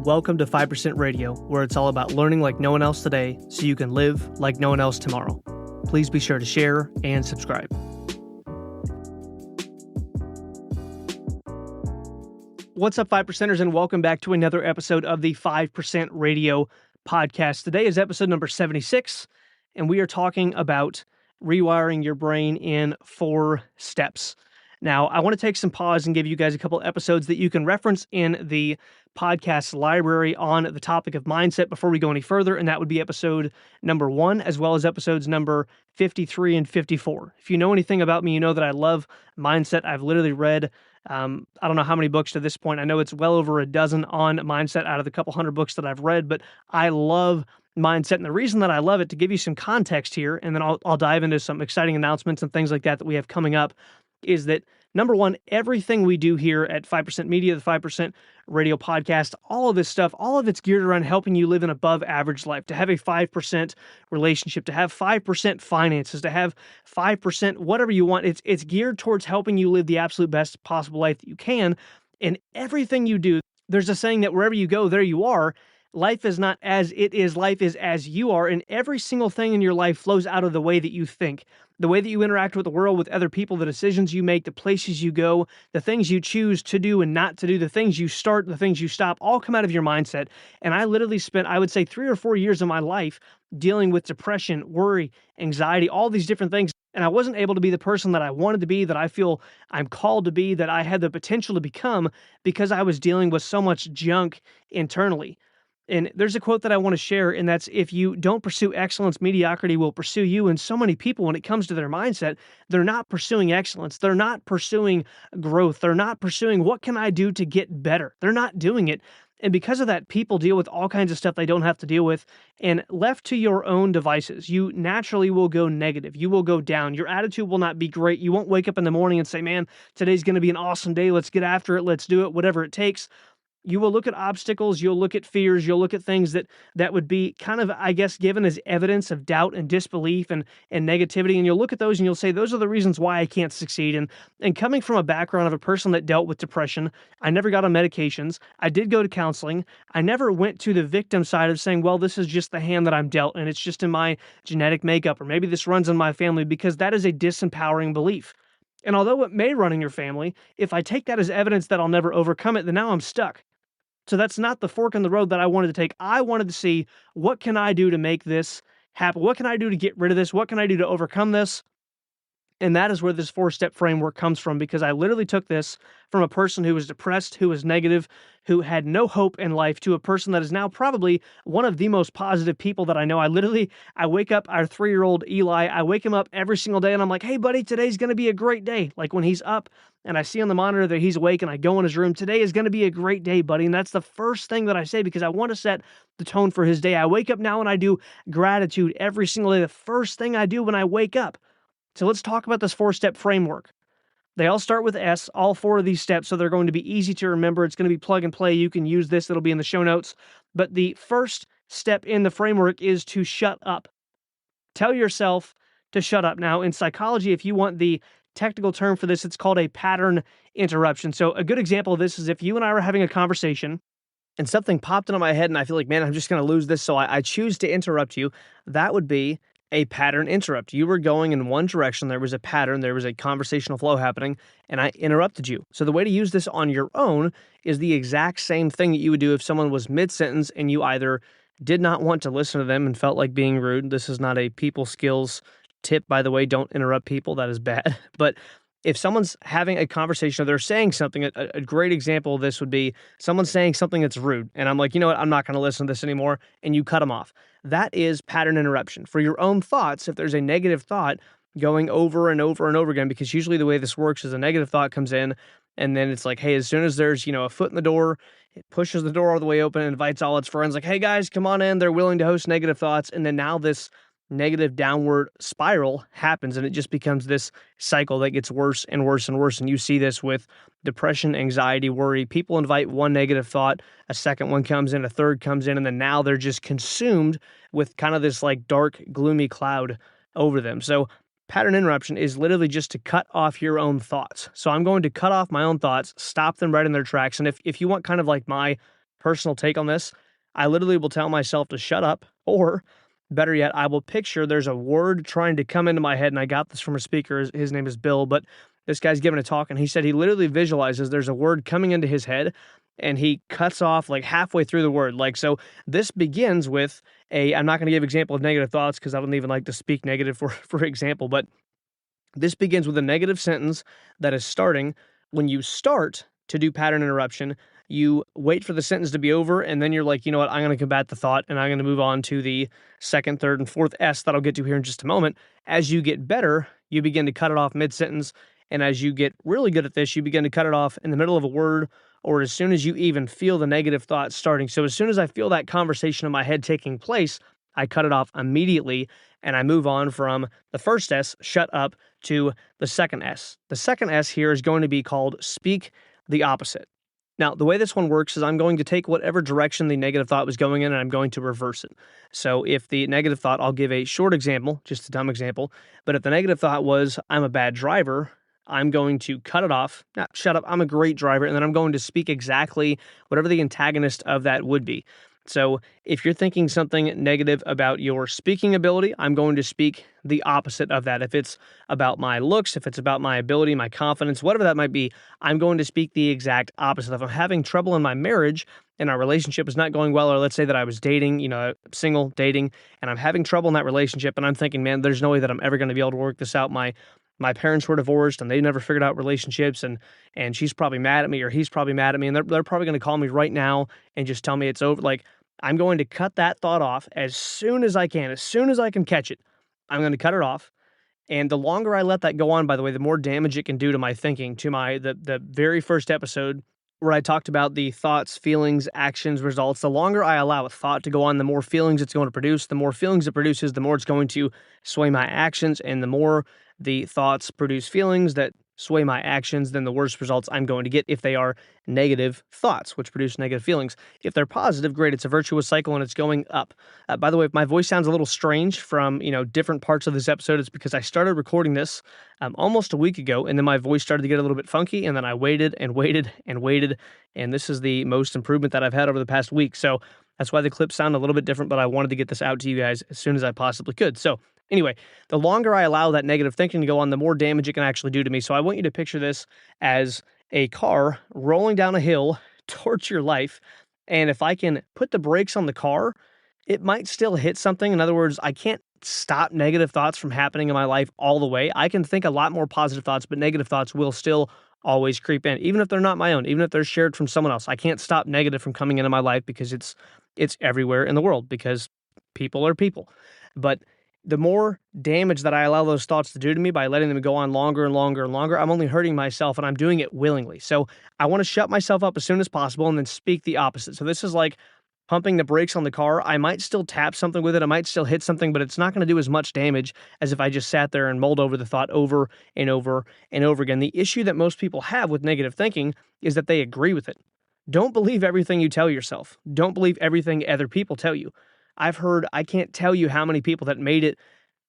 welcome to 5% Radio, where it's all about learning like no one else today so you can live like no one else tomorrow. Please be sure to share and subscribe. What's up, 5%ers, and welcome back to another episode of the 5% Radio podcast. Today is episode number 76, and we are talking about rewiring your brain in 4 steps. Now, I want to take some pause and give you guys a couple episodes that you can reference in the podcast library on the topic of mindset before we go any further, and that would be episode number 1, as well as episodes number 53 and 54. If you know anything about me, you know that I love mindset. I've literally read, I don't know how many books to this point. I know it's well over a dozen on mindset out of the couple hundred books that I've read, but I love mindset. And the reason that I love it, to give you some context here, and then I'll dive into some exciting announcements and things like that we have coming up, is that number one, everything we do here at 5% Media, the 5% Radio podcast, all of this stuff, all of it's geared around helping you live an above average life, to have a 5% relationship, to have 5% finances, to have 5% whatever you want. It's geared towards helping you live the absolute best possible life that you can. And everything you do, there's a saying that wherever you go, there you are. Life is not as it is, life is as you are, and every single thing in your life flows out of the way that you think, the way that you interact with the world, with other people, the decisions you make, the places you go, the things you choose to do and not to do, the things you start, the things you stop, all come out of your mindset. And I literally spent, I would say, 3 or 4 years of my life dealing with depression, worry, anxiety, all these different things. And I wasn't able to be the person that I wanted to be, that I feel I'm called to be, that I had the potential to become, because I was dealing with so much junk internally. And there's a quote that I want to share, and that's, if you don't pursue excellence, mediocrity will pursue you. And so many people, when it comes to their mindset, they're not pursuing excellence. They're not pursuing growth. They're not pursuing, what can I do to get better? They're not doing it. And because of that, people deal with all kinds of stuff they don't have to deal with. And left to your own devices, you naturally will go negative. You will go down. Your attitude will not be great. You won't wake up in the morning and say, man, today's going to be an awesome day. Let's get after it. Let's do it, whatever it takes. You will look at obstacles, you'll look at fears, you'll look at things that would be kind of, I guess, given as evidence of doubt and disbelief and negativity, and you'll look at those and you'll say, those are the reasons why I can't succeed. And coming from a background of a person that dealt with depression, I never got on medications, I did go to counseling, I never went to the victim side of saying, well, this is just the hand that I'm dealt, and it's just in my genetic makeup, or maybe this runs in my family, because that is a disempowering belief. And although it may run in your family, if I take that as evidence that I'll never overcome it, then now I'm stuck. So that's not the fork in the road that I wanted to take. I wanted to see, what can I do to make this happen? What can I do to get rid of this? What can I do to overcome this? And that is where this 4-step framework comes from, because I literally took this from a person who was depressed, who was negative, who had no hope in life, to a person that is now probably one of the most positive people that I know. I wake up, our 3-year-old Eli, I wake him up every single day and I'm like, hey buddy, today's going to be a great day. Like when he's up and I see on the monitor that he's awake, and I go in his room, today is going to be a great day, buddy. And that's the first thing that I say, because I want to set the tone for his day. I wake up now and I do gratitude every single day. The first thing I do when I wake up. So let's talk about this 4-step framework. They all start with S, all 4 of these steps, so they're going to be easy to remember. It's going to be plug and play. You can use this. It'll be in the show notes. But the first step in the framework is to shut up. Tell yourself to shut up. Now, in psychology, if you want the technical term for this, it's called a pattern interruption. So a good example of this is if you and I were having a conversation and something popped into my head and I feel like, man, I'm just going to lose this, so I choose to interrupt you. That would be a pattern interrupt. You were going in one direction, there was a pattern, there was a conversational flow happening, and I interrupted you. So the way to use this on your own is the exact same thing that you would do if someone was mid-sentence and you either did not want to listen to them and felt like being rude. This is not a people skills tip, by the way. Don't interrupt people. That is bad. But if someone's having a conversation or they're saying something, a great example of this would be someone saying something that's rude, and I'm like, you know what, I'm not going to listen to this anymore, and you cut them off. That is pattern interruption. For your own thoughts, if there's a negative thought going over and over and over again, because usually the way this works is a negative thought comes in, and then it's like, hey, as soon as there's, a foot in the door, it pushes the door all the way open and invites all its friends, like, hey guys, come on in. They're willing to host negative thoughts, and then now this negative downward spiral happens, and it just becomes this cycle that gets worse and worse and worse. And you see this with depression, anxiety, worry. People invite one negative thought, a second one comes in, a third comes in, and then now they're just consumed with kind of this like dark, gloomy cloud over them. So pattern interruption is literally just to cut off your own thoughts. So I'm going to cut off my own thoughts, stop them right in their tracks. And if you want kind of like my personal take on this. I literally will tell myself to shut up, or better yet, I will picture there's a word trying to come into my head, and I got this from a speaker. His name is Bill, but this guy's giving a talk, and he said he literally visualizes there's a word coming into his head, and he cuts off like halfway through the word. Like, so this begins with I'm not going to give example of negative thoughts because I don't even like to speak negative for example, but this begins with a negative sentence that is starting. When you start to do pattern interruption, you wait for the sentence to be over, and then you're like, you know what, I'm going to combat the thought, and I'm going to move on to the second, third, and fourth S that I'll get to here in just a moment. As you get better, you begin to cut it off mid-sentence, and as you get really good at this, you begin to cut it off in the middle of a word, or as soon as you even feel the negative thought starting. So as soon as I feel that conversation in my head taking place, I cut it off immediately, and I move on from the first S, shut up, to the second S. The second S here is going to be called speak the opposite. Now, the way this one works is I'm going to take whatever direction the negative thought was going in, and I'm going to reverse it. So if the negative thought, I'll give a short example, just a dumb example, but if the negative thought was, I'm a bad driver, I'm going to cut it off. Shut up, I'm a great driver, and then I'm going to speak exactly whatever the antagonist of that would be. So if you're thinking something negative about your speaking ability, I'm going to speak the opposite of that. If it's about my looks, if it's about my ability, my confidence, whatever that might be, I'm going to speak the exact opposite. If I'm having trouble in my marriage and our relationship is not going well, or let's say that I was dating, single, dating, and I'm having trouble in that relationship, and I'm thinking, man, there's no way that I'm ever going to be able to work this out. My parents were divorced and they never figured out relationships, and she's probably mad at me, or he's probably mad at me, and they're probably going to call me right now and just tell me it's over. Like, I'm going to cut that thought off as soon as I can. As soon as I can catch it, I'm going to cut it off. And the longer I let that go on, by the way, the more damage it can do to my thinking, to the very first episode where I talked about the thoughts, feelings, actions, results. The longer I allow a thought to go on, the more feelings it's going to produce. The more feelings it produces, the more it's going to sway my actions. And the more the thoughts produce feelings that sway my actions, then the worse results I'm going to get if they are negative thoughts, which produce negative feelings. If they're positive, great. It's a virtuous cycle and it's going up. By the way, if my voice sounds a little strange from, different parts of this episode, it's because I started recording this almost a week ago, and then my voice started to get a little bit funky, and then I waited and waited and waited, and this is the most improvement that I've had over the past week. So that's why the clips sound a little bit different, but I wanted to get this out to you guys as soon as I possibly could. So anyway, the longer I allow that negative thinking to go on, the more damage it can actually do to me. So I want you to picture this as a car rolling down a hill towards your life. And if I can put the brakes on the car, it might still hit something. In other words, I can't stop negative thoughts from happening in my life all the way. I can think a lot more positive thoughts, but negative thoughts will still always creep in, even if they're not my own, even if they're shared from someone else. I can't stop negative from coming into my life because it's everywhere in the world, because people are people. But the more damage that I allow those thoughts to do to me by letting them go on longer and longer and longer, I'm only hurting myself, and I'm doing it willingly. So I want to shut myself up as soon as possible and then speak the opposite. So this is like pumping the brakes on the car. I might still tap something with it. I might still hit something, but it's not going to do as much damage as if I just sat there and mulled over the thought over and over and over again. The issue that most people have with negative thinking is that they agree with it. Don't believe everything you tell yourself. Don't believe everything other people tell you. I can't tell you how many people that made it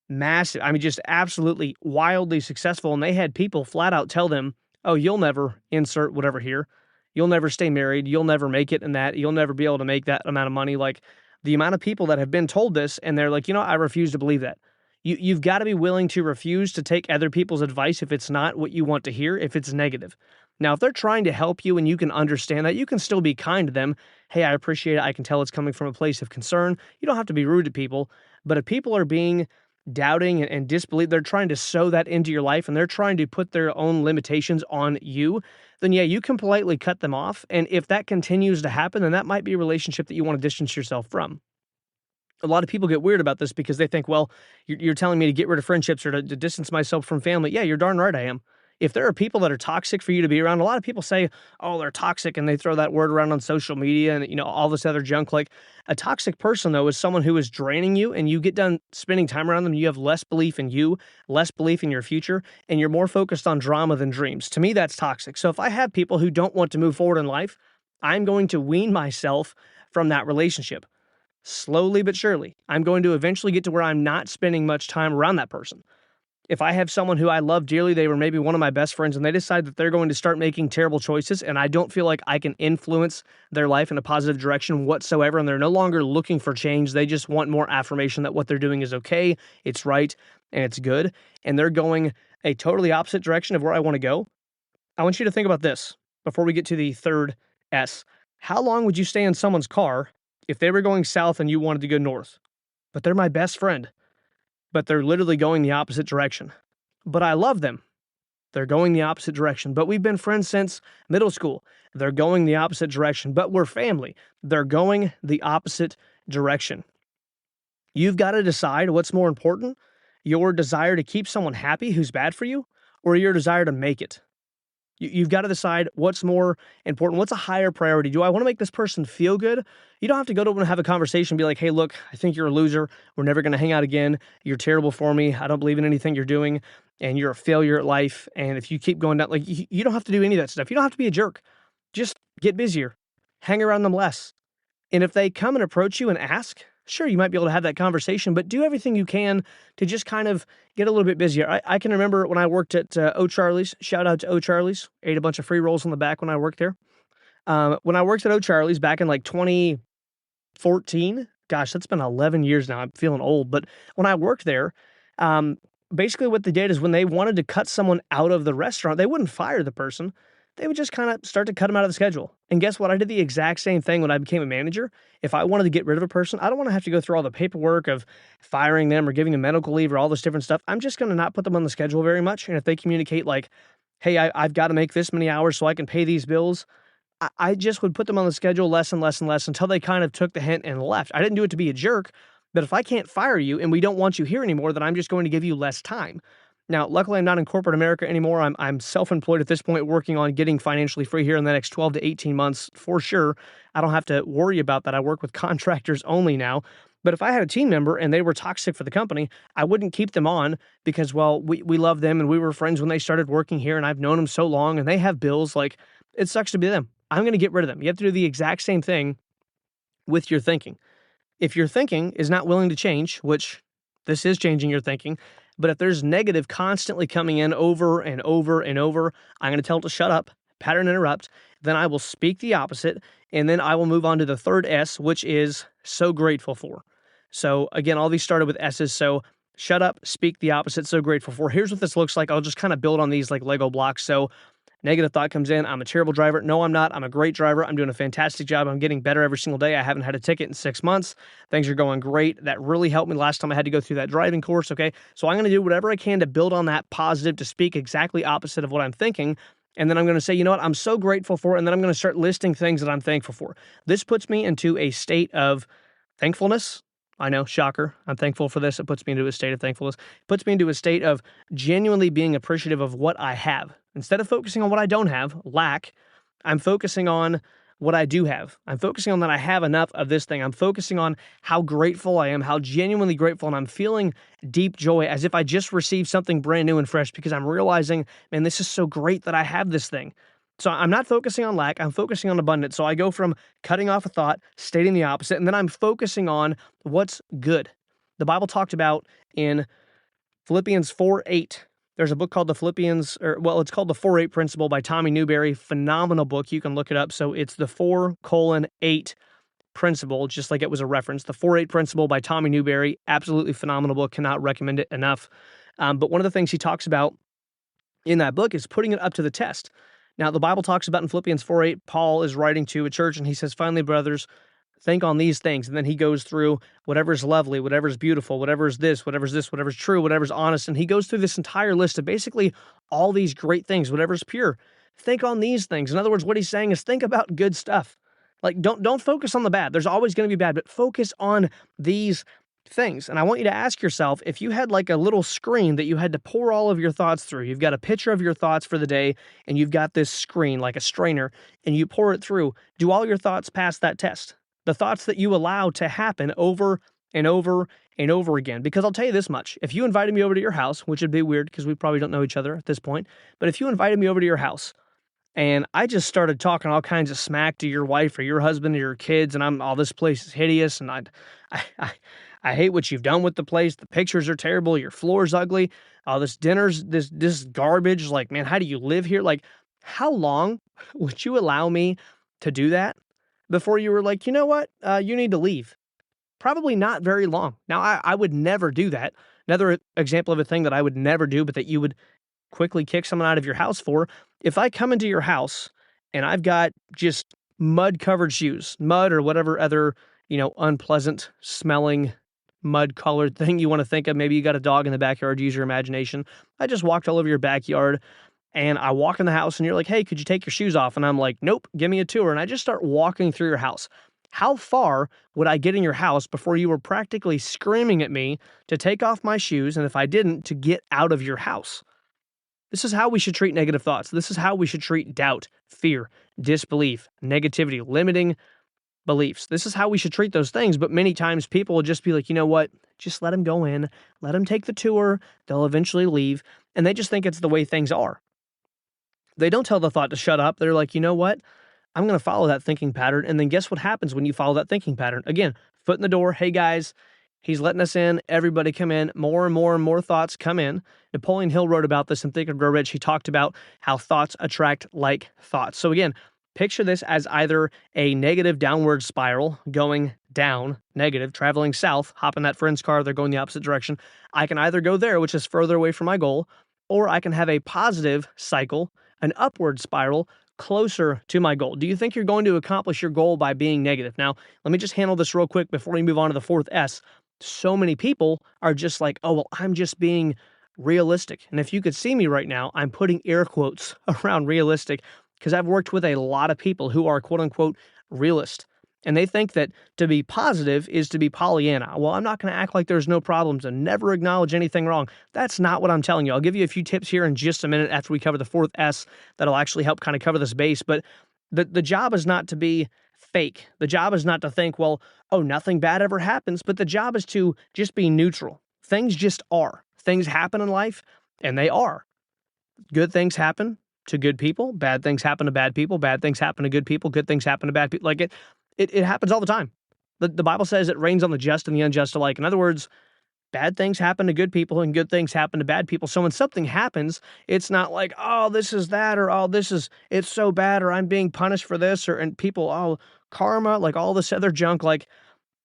massive. I mean, just absolutely wildly successful. And they had people flat out tell them, oh, you'll never insert whatever here. You'll never stay married. You'll never make it in that. You'll never be able to make that amount of money. Like, the amount of people that have been told this, and they're like, I refuse to believe that. You've got to be willing to refuse to take other people's advice if it's not what you want to hear, if it's negative. Now, if they're trying to help you and you can understand that, you can still be kind to them. Hey, I appreciate it. I can tell it's coming from a place of concern. You don't have to be rude to people. But if people are being doubting and disbelief, they're trying to sow that into your life, and they're trying to put their own limitations on you, then yeah, you can politely cut them off. And if that continues to happen, then that might be a relationship that you want to distance yourself from. A lot of people get weird about this because they think, well, you're telling me to get rid of friendships or to distance myself from family. Yeah, you're darn right I am. If there are people that are toxic for you to be around, a lot of people say, oh, they're toxic, and they throw that word around on social media and, all this other junk. Like, a toxic person, though, is someone who is draining you, and you get done spending time around them, you have less belief in you, less belief in your future, and you're more focused on drama than dreams. To me, that's toxic. So if I have people who don't want to move forward in life, I'm going to wean myself from that relationship. Slowly but surely, I'm going to eventually get to where I'm not spending much time around that person. If I have someone who I love dearly, they were maybe one of my best friends, and they decide that they're going to start making terrible choices, and I don't feel like I can influence their life in a positive direction whatsoever, and they're no longer looking for change. They just want more affirmation that what they're doing is okay, it's right, and it's good, and they're going a totally opposite direction of where I want to go. I want you to think about this before we get to the third S. How long would you stay in someone's car if they were going south and you wanted to go north? But they're my best friend, but they're literally going the opposite direction. But I love them. They're going the opposite direction. But we've been friends since middle school. They're going the opposite direction. But we're family. They're going the opposite direction. You've got to decide what's more important, your desire to keep someone happy who's bad for you, or your desire to make it. You've got to decide what's more important. What's a higher priority? Do I want to make this person feel good? You don't have to go to them and have a conversation and be like, hey, look, I think you're a loser. We're never going to hang out again. You're terrible for me. I don't believe in anything you're doing. And you're a failure at life. And if you keep going down, like, you don't have to do any of that stuff. You don't have to be a jerk. Just get busier. Hang around them less. And if they come and approach you and ask, sure, you might be able to have that conversation, but do everything you can to just kind of get a little bit busier. I can remember when I worked at O'Charlie's, shout out to O'Charlie's, ate a bunch of free rolls on the back when I worked there. When I worked at O'Charlie's back in like 2014, gosh, that's been 11 years now. I'm feeling old, but when I worked there, basically what they did is when they wanted to cut someone out of the restaurant, they wouldn't fire the person. They would just kind of start to cut them out of the schedule. And guess what? I did the exact same thing when I became a manager. If I wanted to get rid of a person, I don't want to have to go through all the paperwork of firing them or giving them medical leave or all this different stuff. I'm just going to not put them on the schedule very much. And if they communicate like, hey, I've got to make this many hours so I can pay these bills, I just would put them on the schedule less and less and less until they kind of took the hint and left. I didn't do it to be a jerk, but if I can't fire you and we don't want you here anymore, then I'm just going to give you less time. Now, luckily, I'm not in corporate America anymore. I'm self-employed at this point, working on getting financially free here in the next 12 to 18 months for sure. I don't have to worry about that. I work with contractors only now. But if I had a team member and they were toxic for the company, I wouldn't keep them on because, well, we love them and we were friends when they started working here and I've known them so long and they have bills. Like, it sucks to be them. I'm going to get rid of them. You have to do the exact same thing with your thinking. If your thinking is not willing to change, which this is changing your thinking, but if there's negative constantly coming in over and over and over, I'm going to tell it to shut up, pattern interrupt, then I will speak the opposite, and then I will move on to the third S, which is so grateful for. So again, all these started with S's, so shut up, speak the opposite, so grateful for. Here's what this looks like. I'll just kind of build on these like Lego blocks. So negative thought comes in, I'm a terrible driver. No, I'm not. I'm a great driver. I'm doing a fantastic job. I'm getting better every single day. I haven't had a ticket in 6 months. Things are going great. That really helped me last time I had to go through that driving course, okay? So I'm going to do whatever I can to build on that positive, to speak exactly opposite of what I'm thinking. And then I'm going to say, you know what, I'm so grateful for, and then I'm going to start listing things that I'm thankful for. This puts me into a state of thankfulness. I know, shocker. I'm thankful for this. It puts me into a state of thankfulness. It puts me into a state of genuinely being appreciative of what I have. Instead of focusing on what I don't have, lack, I'm focusing on what I do have. I'm focusing on that I have enough of this thing. I'm focusing on how grateful I am, how genuinely grateful, and I'm feeling deep joy as if I just received something brand new and fresh because I'm realizing, man, this is so great that I have this thing. So I'm not focusing on lack, I'm focusing on abundance. So I go from cutting off a thought, stating the opposite, and then I'm focusing on what's good. The Bible talked about in Philippians 4:8. There's a book called it's called the 4-8 Principle by Tommy Newberry. Phenomenal book. You can look it up. So it's the 4:8 Principle, just like it was a reference. The 4:8 Principle by Tommy Newberry. Absolutely phenomenal book. Cannot recommend it enough. But one of the things he talks about in that book is putting it up to the test. Now, the Bible talks about in Philippians 4:8, Paul is writing to a church and he says, finally, brothers, think on these things. And then he goes through whatever's lovely, whatever's beautiful, whatever's whatever's true, whatever's honest. And he goes through this entire list of basically all these great things, whatever's pure. Think on these things. In other words, what he's saying is think about good stuff. Like, don't focus on the bad. There's always going to be bad, but focus on these things. And I want you to ask yourself, if you had like a little screen that you had to pour all of your thoughts through, you've got a picture of your thoughts for the day, and you've got this screen like a strainer, and you pour it through, do all your thoughts pass that test? The thoughts that you allow to happen over and over and over again. Because I'll tell you this much, if you invited me over to your house, which would be weird because we probably don't know each other at this point, but if you invited me over to your house and I just started talking all kinds of smack to your wife or your husband or your kids, and this place is hideous, and I hate what you've done with the place. The pictures are terrible. Your floor's ugly. This dinner's this garbage. Like, man, how do you live here? Like, how long would you allow me to do that before you were like, you know what? You need to leave. Probably not very long. Now, I would never do that. Another example of a thing that I would never do, but that you would quickly kick someone out of your house for. If I come into your house and I've got just mud covered shoes, mud or whatever other, unpleasant smelling mud colored thing you want to think of. Maybe you got a dog in the backyard, use your imagination. I just walked all over your backyard and I walk in the house and you're like, hey, could you take your shoes off? And I'm like, nope, give me a tour. And I just start walking through your house. How far would I get in your house before you were practically screaming at me to take off my shoes? And if I didn't, to get out of your house? This is how we should treat negative thoughts. This is how we should treat doubt, fear, disbelief, negativity, limiting beliefs. This is how we should treat those things. But many times people will just be like, you know what? Just let them go in, let them take the tour. They'll eventually leave. And they just think it's the way things are. They don't tell the thought to shut up. They're like, you know what? I'm going to follow that thinking pattern. And then guess what happens when you follow that thinking pattern? Again, foot in the door. Hey guys, he's letting us in. Everybody come in. More and more and more thoughts come in. Napoleon Hill wrote about this in Think and Grow Rich. He talked about how thoughts attract like thoughts. So again, picture this as either a negative downward spiral going down, negative, traveling south, hop in that friend's car, they're going the opposite direction. I can either go there, which is further away from my goal, or I can have a positive cycle, an upward spiral, closer to my goal. Do you think you're going to accomplish your goal by being negative? Now, let me just handle this real quick before we move on to the fourth S. So many people are just like, oh, well, I'm just being realistic. And if you could see me right now, I'm putting air quotes around realistic because I've worked with a lot of people who are quote unquote realist. And they think that to be positive is to be Pollyanna. Well, I'm not going to act like there's no problems and never acknowledge anything wrong. That's not what I'm telling you. I'll give you a few tips here in just a minute after we cover the fourth S that'll actually help kind of cover this base. But the job is not to be fake. The job is not to think, well, oh, nothing bad ever happens. But the job is to just be neutral. Things just are. Things happen in life, and they are. Good things happen to good people. Bad things happen to bad people. Bad things happen to good people. Good things happen to bad people. Like it happens all the time. The Bible says it rains on the just and the unjust alike. In other words, bad things happen to good people and good things happen to bad people. So when something happens, it's not like, oh, this is that, or oh, it's so bad, or I'm being punished for this, and people, oh, karma, like all this other junk. Like,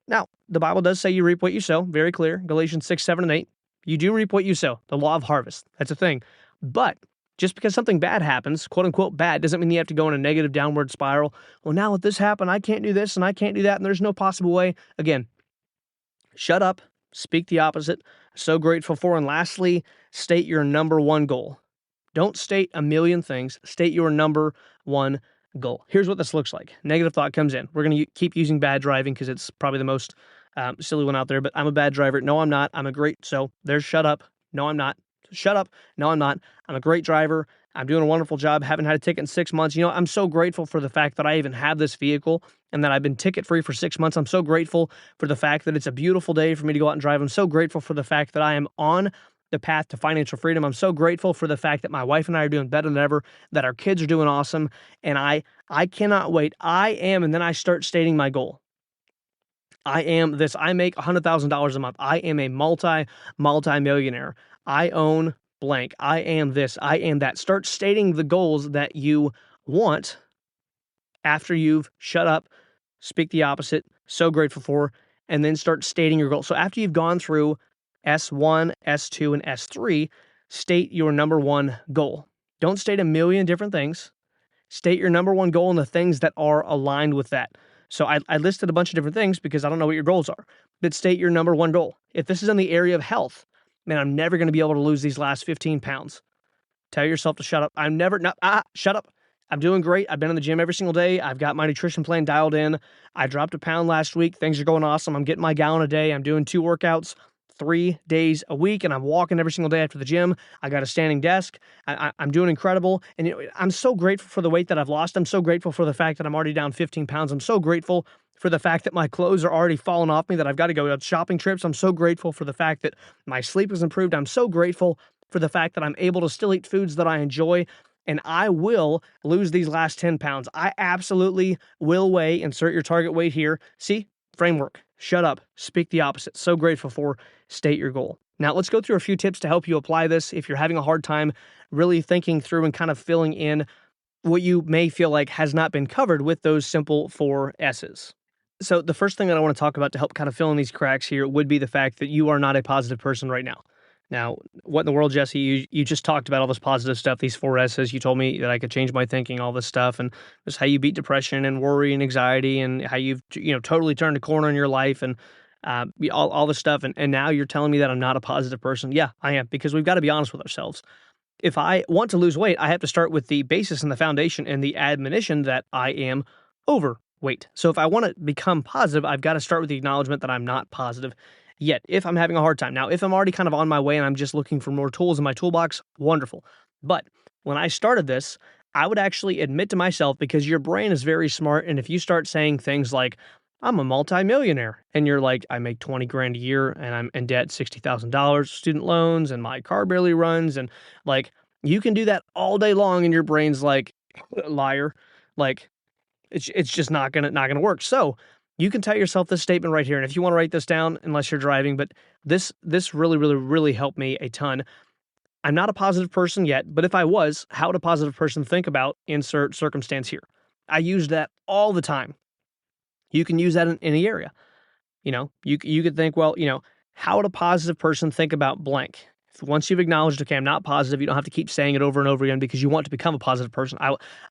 now, the Bible does say you reap what you sow. Very clear. Galatians 6, 7, and 8. You do reap what you sow. The law of harvest. That's a thing. But just because something bad happens, quote unquote bad, doesn't mean you have to go in a negative downward spiral. Well, now with this happened, I can't do this and I can't do that, and there's no possible way. Again, shut up, speak the opposite. So grateful for. And lastly, state your number one goal. Don't state a million things. State your number one goal. Here's what this looks like. Negative thought comes in. We're going to keep using bad driving because it's probably the most silly one out there, but I'm a bad driver. No, I'm not. I'm a great, so there's shut up. No, I'm not. Shut up. No, I'm not. I'm a great driver. I'm doing a wonderful job. Haven't had a ticket in 6 months. I'm so grateful for the fact that I even have this vehicle and that I've been ticket free for 6 months. I'm so grateful for the fact that it's a beautiful day for me to go out and drive. I'm so grateful for the fact that I am on the path to financial freedom. I'm so grateful for the fact that my wife and I are doing better than ever, that our kids are doing awesome. And I cannot wait. I am, and then I start stating my goal. I am this. I make $100,000 a month. I am a multi-millionaire. I own blank. I am this. I am that. Start stating the goals that you want after you've shut up, speak the opposite, so grateful for, and then start stating your goals. So after you've gone through S1, S2, and S3, state your number one goal. Don't state a million different things. State your number one goal and the things that are aligned with that. So I listed a bunch of different things because I don't know what your goals are, but state your number one goal. If this is in the area of health, man, I'm never going to be able to lose these last 15 pounds. Tell yourself to shut up. Shut up. I'm doing great. I've been in the gym every single day. I've got my nutrition plan dialed in. I dropped a pound last week. Things are going awesome. I'm getting my gallon a day. I'm doing 2 workouts 3 days a week, and I'm walking every single day after the gym. I got a standing desk. I'm doing incredible. And I'm so grateful for the weight that I've lost. I'm so grateful for the fact that I'm already down 15 pounds. I'm so grateful for the fact that my clothes are already falling off me, that I've got to go on shopping trips. I'm so grateful for the fact that my sleep has improved. I'm so grateful for the fact that I'm able to still eat foods that I enjoy. And I will lose these last 10 pounds. I absolutely will weigh, insert your target weight here. See, framework. shut up, speak the opposite. So grateful for, state your goal. Now, let's go through a few tips to help you apply this if you're having a hard time really thinking through and kind of filling in what you may feel like has not been covered with those simple 4 S's. So, the first thing that I want to talk about to help kind of fill in these cracks here would be the fact that you are not a positive person right now. Now, what in the world, Jesse? You just talked about all this positive stuff, these 4 S's. You told me that I could change my thinking, all this stuff, and just how you beat depression and worry and anxiety, and how you've totally turned a corner in your life, and all this stuff. And now you're telling me that I'm not a positive person. Yeah, I am, because we've got to be honest with ourselves. If I want to lose weight, I have to start with the basis and the foundation and the admonition that I am overweight. So if I want to become positive, I've got to start with the acknowledgement that I'm not positive yet. If I'm having a hard time. Now, if I'm already kind of on my way and I'm just looking for more tools in my toolbox, wonderful. But when I started this, I would actually admit to myself, because your brain is very smart. And if you start saying things like, I'm a multimillionaire, and you're like, I make 20 grand a year and I'm in debt, $60,000 student loans, and my car barely runs. And like, you can do that all day long. And your brain's like, liar. Like, it's just not gonna work. So you can tell yourself this statement right here. And if you want to write this down, unless you're driving, but this really, really, really helped me a ton. I'm not a positive person yet, but if I was, how would a positive person think about insert circumstance here? I use that all the time. You can use that in any area. You could think, well, how would a positive person think about blank? Once you've acknowledged, okay, I'm not positive, you don't have to keep saying it over and over again because you want to become a positive person.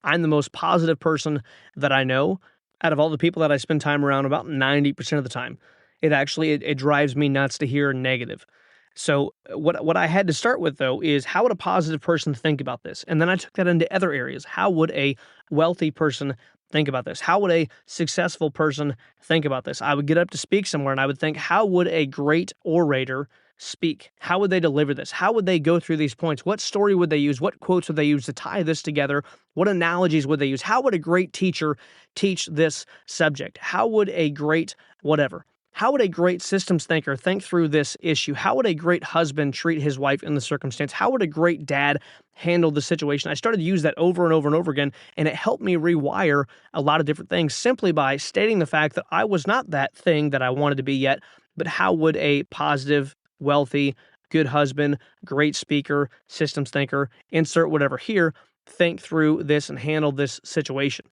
I'm the most positive person that I know out of all the people that I spend time around, about 90% of the time. It drives me nuts to hear negative. So what I had to start with, though, is how would a positive person think about this? And then I took that into other areas. How would a wealthy person think about this? How would a successful person think about this? I would get up to speak somewhere and I would think, how would a great orator speak? How would they deliver this? How would they go through these points? What story would they use? What quotes would they use to tie this together? What analogies would they use? How would a great teacher teach this subject? How would a great whatever? How would a great systems thinker think through this issue? How would a great husband treat his wife in the circumstance? How would a great dad handle the situation? I started to use that over and over and over again, and it helped me rewire a lot of different things simply by stating the fact that I was not that thing that I wanted to be yet, but how would a positive, wealthy, good husband, great speaker, systems thinker, insert whatever here, think through this and handle this situation?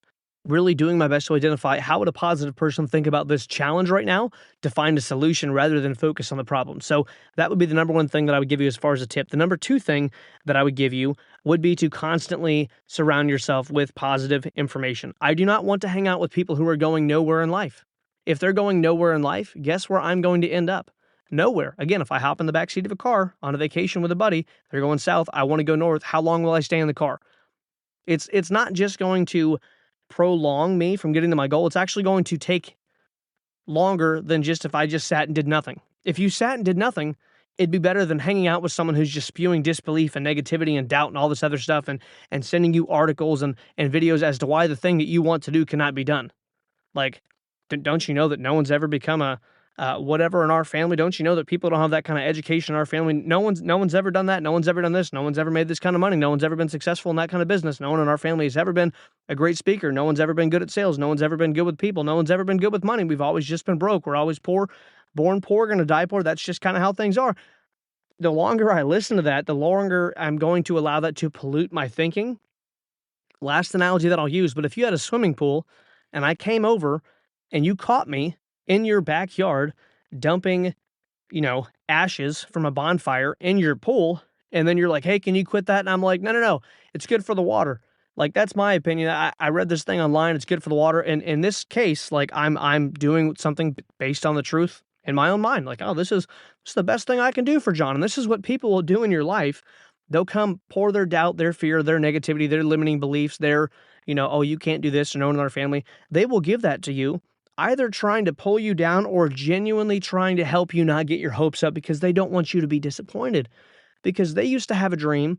Really doing my best to identify how would a positive person think about this challenge right now to find a solution rather than focus on the problem. So that would be the number one thing that I would give you as far as a tip. The number two thing that I would give you would be to constantly surround yourself with positive information. I do not want to hang out with people who are going nowhere in life. If they're going nowhere in life, guess where I'm going to end up? Nowhere. Again, if I hop in the backseat of a car on a vacation with a buddy, they're going south, I want to go north. How long will I stay in the car? It's not just going to prolong me from getting to my goal. It's actually going to take longer than just if I just sat and did nothing. If you sat and did nothing, it'd be better than hanging out with someone who's just spewing disbelief and negativity and doubt and all this other stuff and sending you articles and videos as to why the thing that you want to do cannot be done. Like, don't you know that no one's ever become a whatever in our family? Don't you know that people don't have that kind of education in our family? No one's ever done that. No one's ever done this. No one's ever made this kind of money. No one's ever been successful in that kind of business. No one in our family has ever been a great speaker. No one's ever been good at sales. No one's ever been good with people. No one's ever been good with money. We've always just been broke. We're always poor, born poor, gonna die poor. That's just kind of how things are. The longer I listen to that, the longer I'm going to allow that to pollute my thinking. Last analogy that I'll use, but if you had a swimming pool and I came over and you caught me in your backyard dumping, ashes from a bonfire in your pool, and then you're like, hey, can you quit that? And I'm like, no, it's good for the water. Like, that's my opinion. I read this thing online. It's good for the water. And in this case, like, I'm doing something based on the truth in my own mind. Like, oh, this is the best thing I can do for John. And this is what people will do in your life. They'll come pour their doubt, their fear, their negativity, their limiting beliefs, their, oh, you can't do this, or no one in our family. They will give that to you, either trying to pull you down or genuinely trying to help you not get your hopes up because they don't want you to be disappointed, because they used to have a dream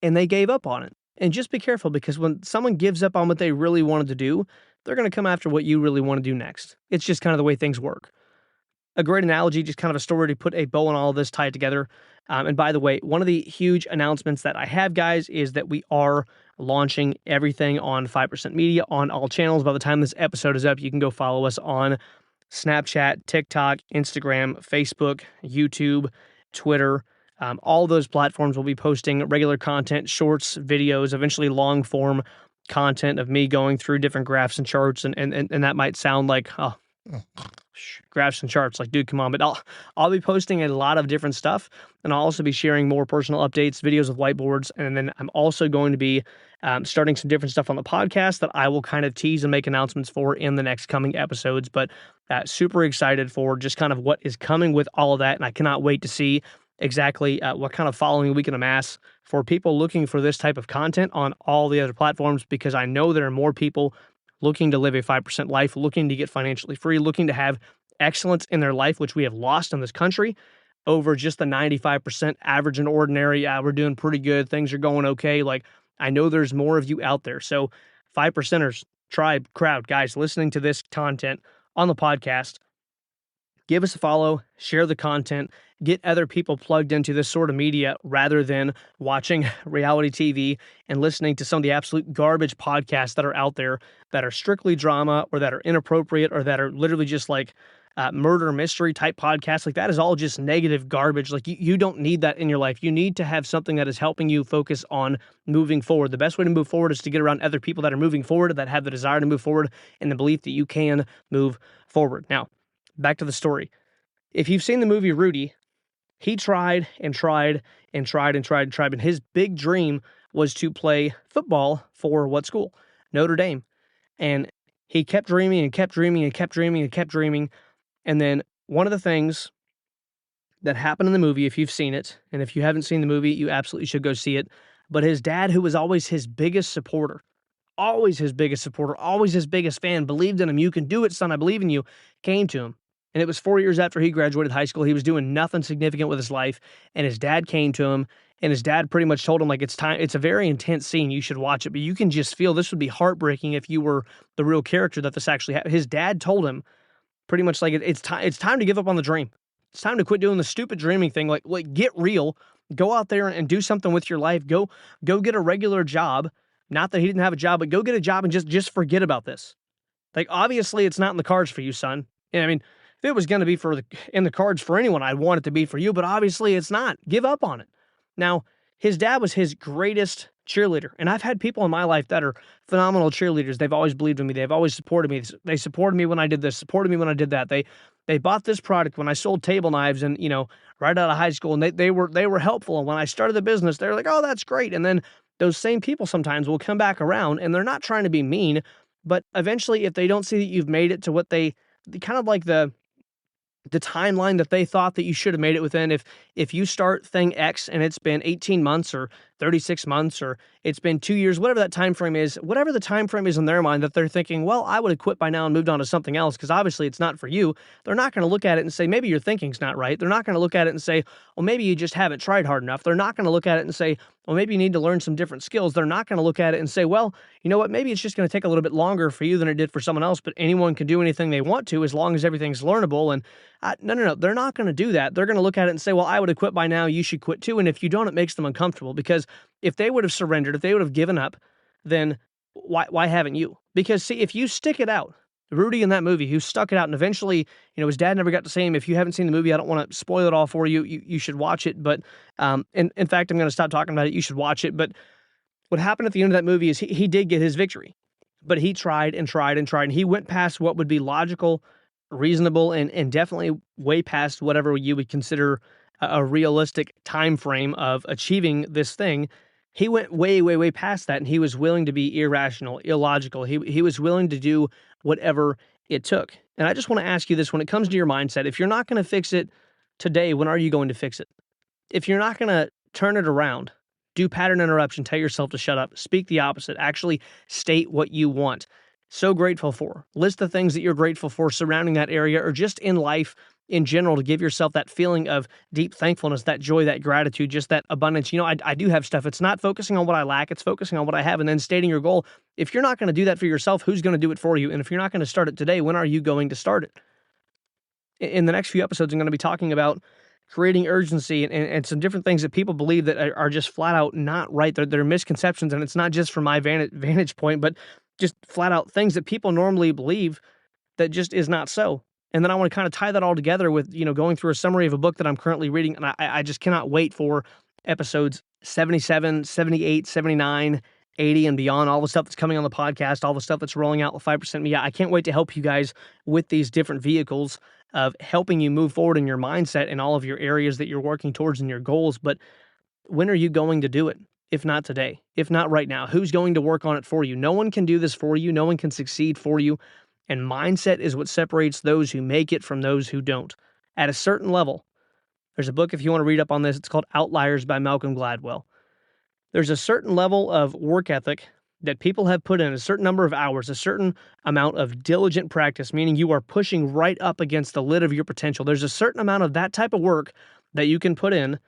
and they gave up on it. And just be careful, because when someone gives up on what they really wanted to do, they're going to come after what you really want to do next. It's just kind of the way things work. A great analogy, just kind of a story to put a bow on all of this, tie it together. And by the way, one of the huge announcements that I have, guys, is that we are launching everything on 5% Media on all channels. By the time this episode is up, you can go follow us on Snapchat, TikTok, Instagram, Facebook, YouTube, Twitter. All those platforms will be posting regular content, shorts, videos, eventually long form content of me going through different graphs and charts. And that might sound like, oh, graphs and charts, like, dude, come on. But I'll be posting a lot of different stuff, and I'll also be sharing more personal updates, videos of whiteboards, and then I'm also going to be starting some different stuff on the podcast that I will kind of tease and make announcements for in the next coming episodes. But super excited for just kind of what is coming with all of that, and I cannot wait to see exactly what kind of following we can amass for people looking for this type of content on all the other platforms, because I know there are more people looking to live a 5% life, looking to get financially free, looking to have excellence in their life, which we have lost in this country, over just the 95% average and ordinary. Yeah, we're doing pretty good. Things are going okay. Like, I know there's more of you out there. So 5%ers, tribe, crowd, guys, listening to this content on the podcast, give us a follow, share the content, get other people plugged into this sort of media rather than watching reality TV and listening to some of the absolute garbage podcasts that are out there that are strictly drama or that are inappropriate or that are literally just like murder mystery type podcasts. Like, that is all just negative garbage. Like, you don't need that in your life. You need to have something that is helping you focus on moving forward. The best way to move forward is to get around other people that are moving forward, that have the desire to move forward and the belief that you can move forward. Now, back to the story. If you've seen the movie Rudy, he tried and tried and tried and tried and tried, and his big dream was to play football for what school? Notre Dame. And he kept dreaming and kept dreaming and kept dreaming and kept dreaming. And then one of the things that happened in the movie, if you've seen it, and if you haven't seen the movie, you absolutely should go see it. But his dad, who was always his biggest supporter, always his biggest supporter, always his biggest fan, believed in him. You can do it, son. I believe in you. Came to him. And it was 4 years after he graduated high school. He was doing nothing significant with his life. And his dad came to him, and his dad pretty much told him, like, it's time. It's a very intense scene. You should watch it. But you can just feel this would be heartbreaking if you were the real character that this actually happened. His dad told him pretty much like, it's time to give up on the dream. It's time to quit doing the stupid dreaming thing. Like get real. Go out there and do something with your life. Go get a regular job. Not that he didn't have a job, but go get a job and just forget about this. Like, obviously, it's not in the cards for you, son. I mean, if it was going to be in the cards for anyone, I'd want it to be for you, but obviously it's not. Give up on it. Now, his dad was his greatest cheerleader, and I've had people in my life that are phenomenal cheerleaders. They've always believed in me. They've always supported me. They supported me when I did this, supported me when I did that. They bought this product when I sold table knives and, right out of high school, and they were helpful. And when I started the business, they're like, oh, that's great. And then those same people sometimes will come back around, and they're not trying to be mean, but eventually, if they don't see that you've made it to what they kind of like the timeline that they thought that you should have made it within. If you start thing X and it's been 18 months or 36 months or it's been 2 years, whatever that time frame is, whatever the time frame is in their mind that they're thinking, well, I would have quit by now and moved on to something else because obviously it's not for you. They're not going to look at it and say, maybe your thinking's not right. They're not going to look at it and say, well, maybe you just haven't tried hard enough. They're not going to look at it and say, well, maybe you need to learn some different skills. They're not going to look at it and say, well, you know what, maybe it's just going to take a little bit longer for you than it did for someone else, but anyone can do anything they want to as long as everything's learnable. And no. They're not going to do that. They're going to look at it and say, well, I would have quit by now. You should quit too. And if you don't, it makes them uncomfortable because if they would have surrendered, if they would have given up, then why haven't you? Because see, if you stick it out, Rudy in that movie, who stuck it out and eventually, his dad never got to say him, if you haven't seen the movie, I don't want to spoil it all for you. You should watch it. But in fact, I'm going to stop talking about it. You should watch it. But what happened at the end of that movie is he did get his victory, but he tried and tried and tried. And he went past what would be logical, reasonable, and definitely way past whatever you would consider a realistic time frame of achieving this thing. He went way, way, way past that, and he was willing to be irrational, illogical. He was willing to do whatever it took. And I just want to ask you this, when it comes to your mindset, if you're not going to fix it today, when are you going to fix it? If you're not going to turn it around, do pattern interruption, tell yourself to shut up, speak the opposite, actually state what you want. So grateful for. List the things that you're grateful for surrounding that area or just in life in general to give yourself that feeling of deep thankfulness, that joy, that gratitude, just that abundance. I do have stuff. It's not focusing on what I lack. It's focusing on what I have and then stating your goal. If you're not going to do that for yourself, who's going to do it for you? And if you're not going to start it today, when are you going to start it? In the next few episodes, I'm going to be talking about creating urgency and some different things that people believe that are just flat out not right. They're misconceptions, and it's not just from my vantage point, but just flat out things that people normally believe that just is not so. And then I want to kind of tie that all together with, going through a summary of a book that I'm currently reading. And I just cannot wait for episodes 77, 78, 79, 80, and beyond, all the stuff that's coming on the podcast, all the stuff that's rolling out the 5% Media. I can't wait to help you guys with these different vehicles of helping you move forward in your mindset and all of your areas that you're working towards in your goals. But when are you going to do it? If not today, if not right now, who's going to work on it for you? No one can do this for you. No one can succeed for you. And mindset is what separates those who make it from those who don't. At a certain level, there's a book, if you want to read up on this, it's called Outliers by Malcolm Gladwell. There's a certain level of work ethic that people have put in, a certain number of hours, a certain amount of diligent practice, meaning you are pushing right up against the lid of your potential. There's a certain amount of that type of work that you can put in,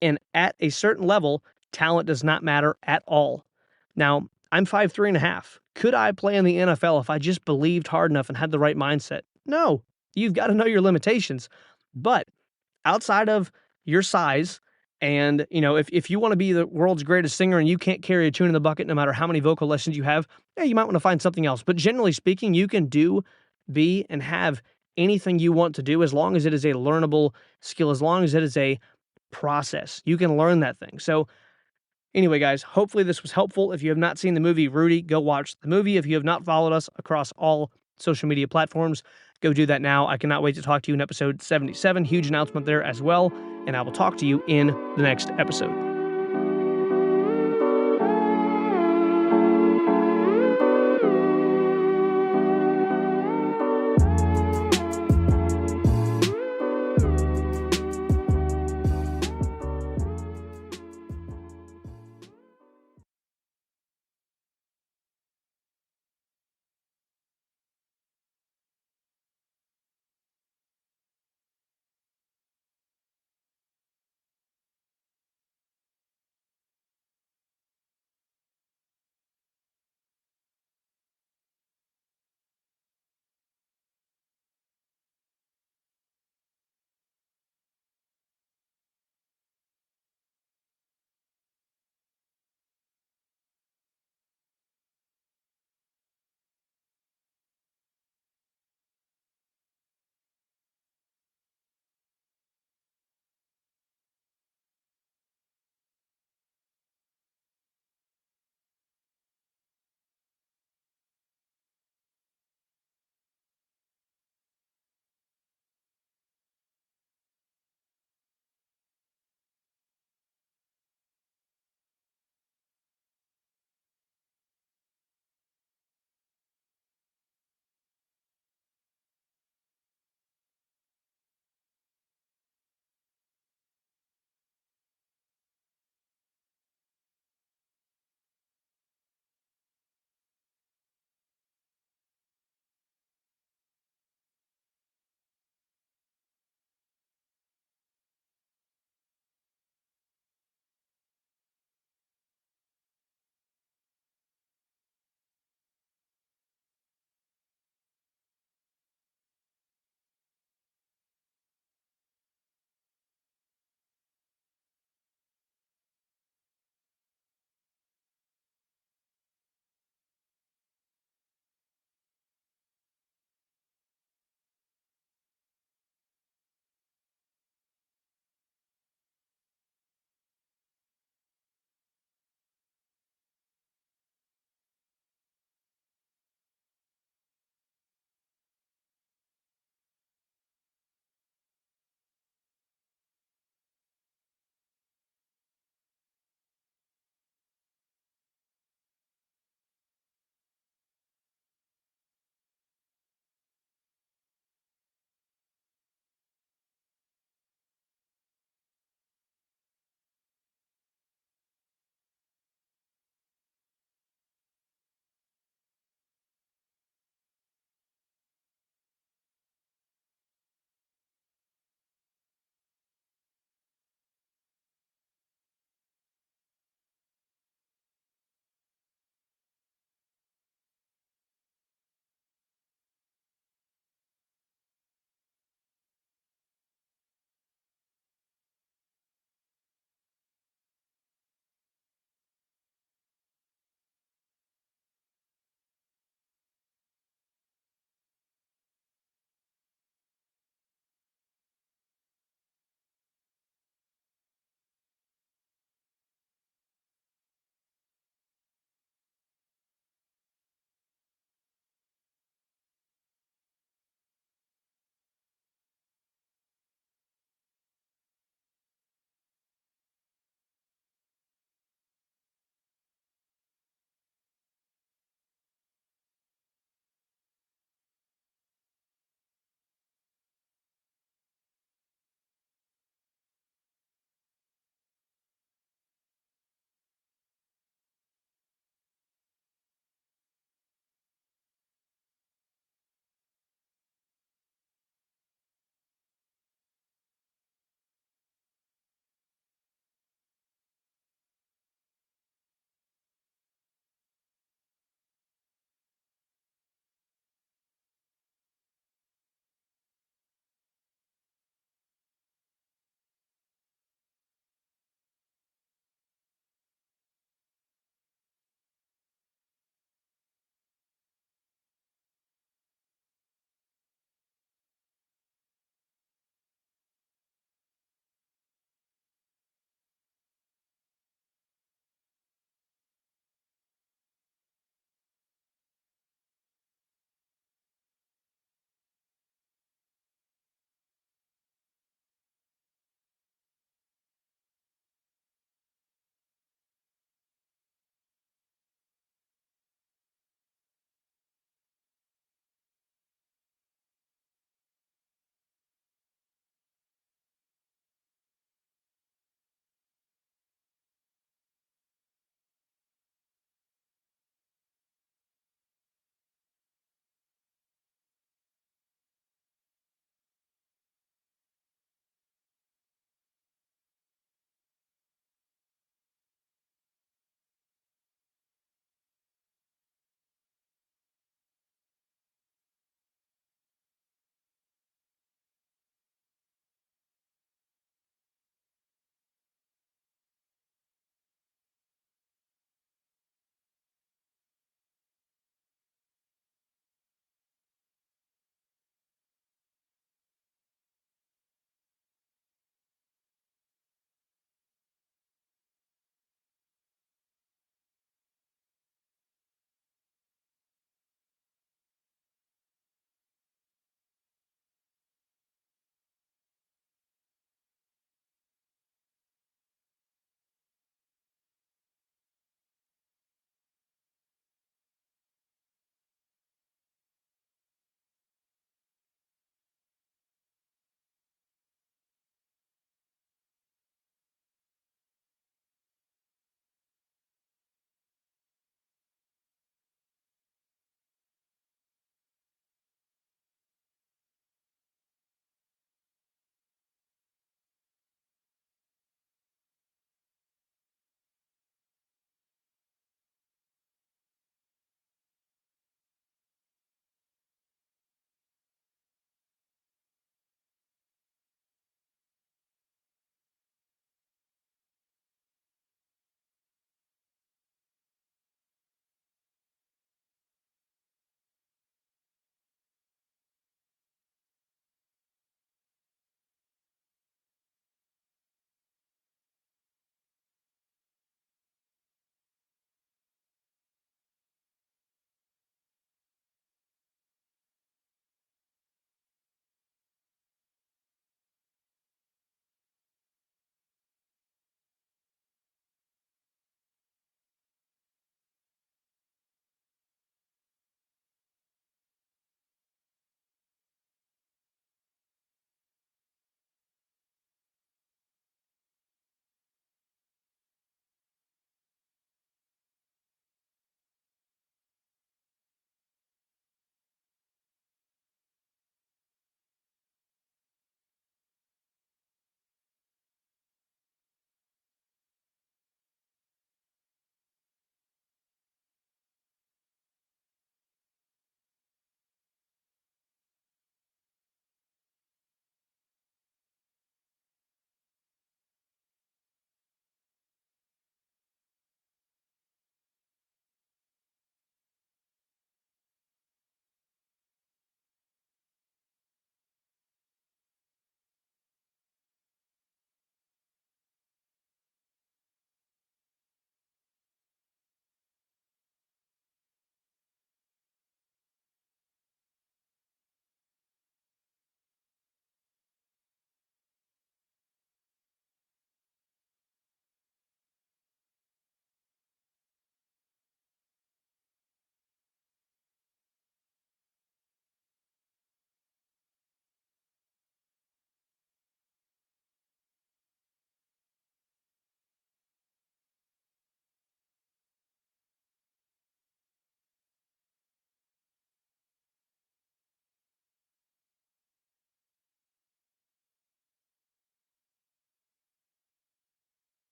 and at a certain level, talent does not matter at all. Now, I'm 5'3.5". Could I play in the NFL if I just believed hard enough and had the right mindset? No. You've got to know your limitations. But outside of your size, and if you want to be the world's greatest singer and you can't carry a tune in the bucket no matter how many vocal lessons you have, you might want to find something else. But generally speaking, you can do, be, and have anything you want to do as long as it is a learnable skill, as long as it is a process. You can learn that thing. So anyway, guys, hopefully this was helpful. If you have not seen the movie Rudy, go watch the movie. If you have not followed us across all social media platforms, go do that now. I cannot wait to talk to you in episode 77. Huge announcement there as well. And I will talk to you in the next episode.